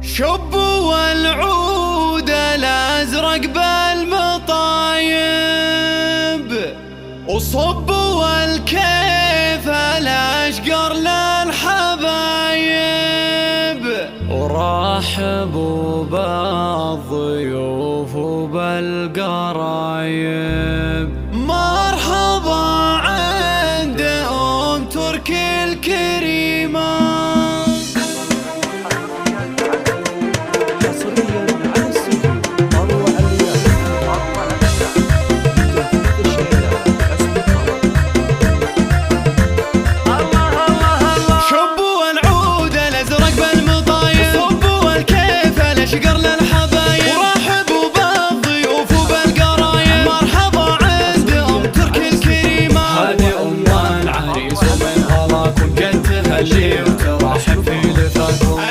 شبوا والعود الازرق بالمطايب، وصبوا الكيف الاشقر للحبايب، ورحبوا بالضيوف وبالقرايب. مرحبا عند تركي الكريمة.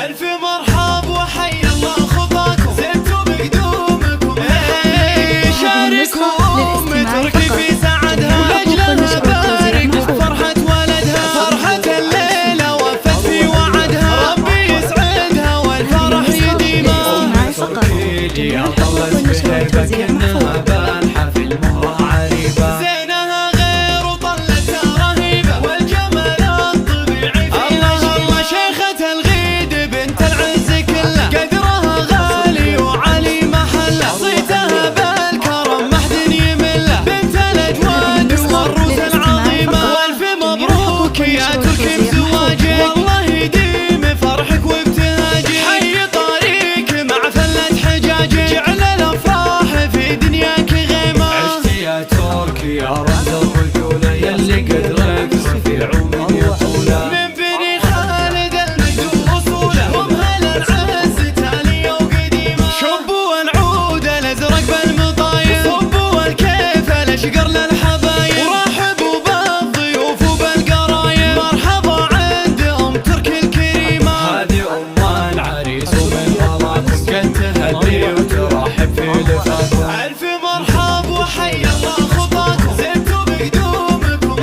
ألف مرحب وحي الله خطاكم، زدتوا بقدومكم شاركهم تركي في سعدها، ولأجلها بارك فرحة ولدها، فرحة الليلة وفت في وعدها، ربي يسعدها والفرح يديمها. تركي يا طلت بهيبة كأنها بانحة في المهرة عريبة، زينها غير وطلتها رهيبة، والجمال الطبيعي فيها الله. شيخة الغيد بنت العز كله، قدرها غالي وعلي محله، صيتها بالكرم ما حد يمله، بنت الاجواد والروس العظيمة. والف مبروك يا تركي بزواجك، والله يديم فرحك وابتهاجك، حي طريق مع فلة حجاجك، جعل الافراح في دنياك غيمة. عشت يا تركي يا رمز الرجولة، يلي قدرك رفيع ومن يطوله، من بني خالد المجد واصوله، هم هل العز تالية وقديمة. شبوا العود الازرق بالمطايب، صبوا الكيف الاشقر للحبايب، ورحبوا بالضيوف وبالقرايب. مرحبا عند تركي الكريمة، هذه العريس ومن وراكم قد تهدي وترحب في لفاكم. ألف مرحب وحي الله خطاكم، زدتوا بقدومكم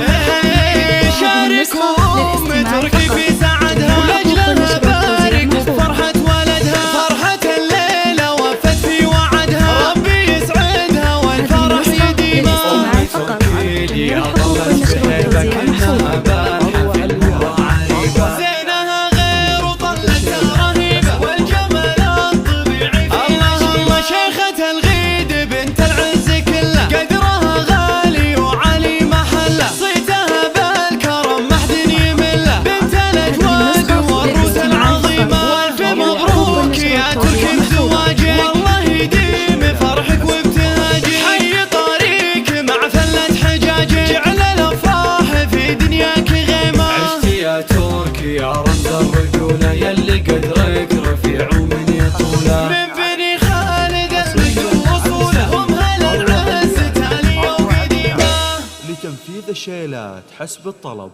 شاركهم تركي في سعدها، ولأجلها بارك فرحة ولدها، فرحة الليلة وفت في وعدها، ربي يسعدها والفرح يديمها. تركي يا طلت بهيبة كأنها بانحة في المهرة عريبة، زينها غير وطلتها رهيبة، والجمال الطبيعي فيها الله. شيخة الغيد بنت العز كله، قدرها غالي وعلي محله، صيتها بالكرم ما حد يمله، بنت الاجواد والروس العظيمة. والف مبروك يا تركي بزواجك، والله يديم فرحك وابتهاجك، حي طريق مع فلة حجاجك، جعل الافراح في دنياك غيمة. عشت يا تركي يا رمز الرجولة، يلي قدرك رفيع ومن يطوله، من بني خالد المجد واصوله، هم هل العز تالية وقديمة. لتنفيذ الشيلات حسب الطلب